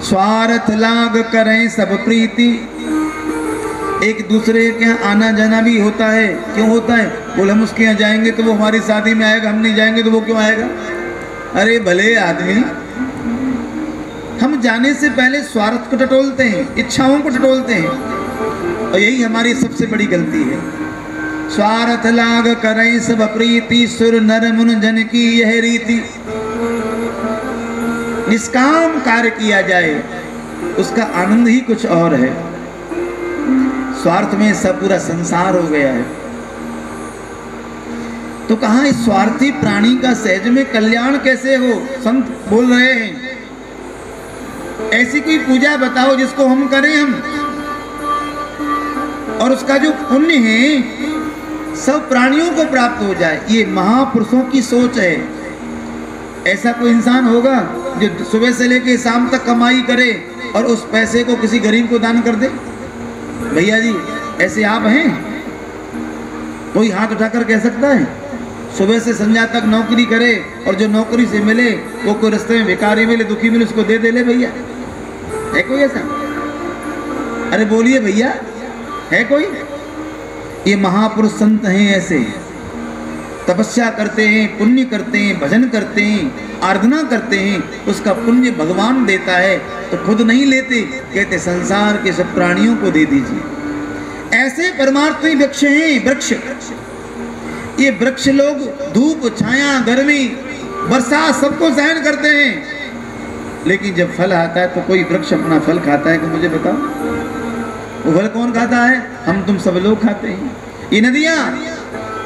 स्वार्थ लाग करें सब प्रीति। एक दूसरे के यहाँ आना जाना भी होता है। क्यों होता है? बोले हम उसके यहाँ जाएंगे तो वो हमारी शादी में आएगा, हम नहीं जाएंगे तो वो क्यों आएगा? अरे भले आदमी, हम जाने से पहले स्वार्थ को टटोलते हैं, इच्छाओं को टटोलते हैं, और यही हमारी सबसे बड़ी गलती है। स्वार्थ लाग करें सब प्रीति, सुर नर मुन जन की यह रीति। निष्काम कार्य किया जाए उसका आनंद ही कुछ और है। स्वार्थ में सब पूरा संसार हो गया है। तो कहां इस स्वार्थी प्राणी का सहज में कल्याण कैसे हो? संत बोल रहे हैं ऐसी कोई पूजा बताओ जिसको हम करें हम, और उसका जो पुण्य है सब प्राणियों को प्राप्त हो जाए। ये महापुरुषों की सोच है। ऐसा कोई इंसान होगा जो सुबह से लेकर शाम तक कमाई करे और उस पैसे को किसी गरीब को दान कर दे? भैया जी, ऐसे आप हैं? कोई हाथ उठाकर कह सकता है? सुबह से संध्या तक नौकरी करे और जो नौकरी से मिले वो कोई रास्ते में भिखारी मिले, दुखी मिले, उसको दे ले भैया? है कोई ऐसा? अरे बोलिए भैया, है कोई? ये महापुरुष संत हैं, ऐसे तपस्या करते हैं, पुण्य करते हैं, भजन करते हैं, आराधना करते हैं, उसका पुण्य भगवान देता है। तो खुद नहीं लेते, कहते संसार के सब प्राणियों को दे दीजिए। ऐसे परमार्थी वृक्ष हैं। वृक्ष, ये वृक्ष लोग धूप छाया गर्मी बरसात सबको सहन करते हैं, लेकिन जब फल आता है तो कोई वृक्ष अपना फल खाता है कि मुझे बताओ? वो फल कौन खाता है? हम तुम सब लोग खाते हैं। ये नदियां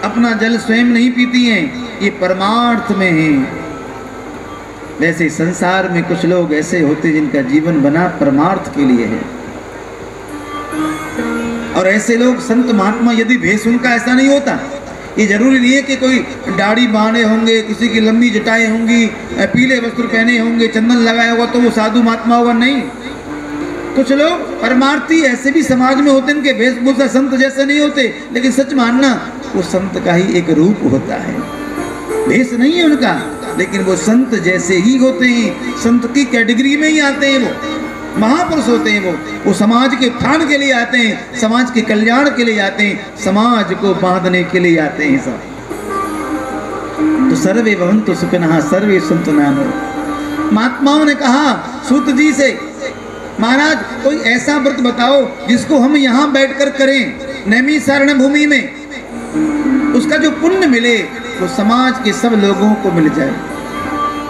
अपना जल स्वयं नहीं पीती हैं, ये परमार्थ में हैं। वैसे संसार में कुछ लोग ऐसे होते जिनका जीवन बना परमार्थ के लिए है, और ऐसे लोग संत महात्मा यदि भेष उनका ऐसा नहीं होता, ये जरूरी नहीं है कि कोई दाढ़ी बांधे होंगे, किसी की लंबी जटाएं होंगी, पीले वस्त्र पहने होंगे, चंदन लगाया होगा तो वो साधु महात्मा होगा, नहीं। कुछ लोग परमार्थी ऐसे भी समाज में होते हैं, इनके वेशभूषा संत जैसे नहीं होते, लेकिन सच मानना वो संत का ही एक रूप होता है, भेष नहीं है उनका, लेकिन वो संत जैसे ही होते हैं, संत की कैटेगरी में ही आते हैं। वो महापुरुष होते हैं। वो समाज के उत्थान के लिए आते हैं, समाज के कल्याण के लिए आते हैं, समाज को बांधने के लिए आते हैं सब। तो सर्वे भवन्तु सुखिनः सर्वे सन्तु निरामयाः। महात्माओं ने कहा सूत जी से, महाराज कोई ऐसा व्रत बताओ जिसको हम यहाँ बैठकर करें नैमिषारण्य भूमि में, उसका जो पुण्य मिले वो समाज के सब लोगों को मिल जाए।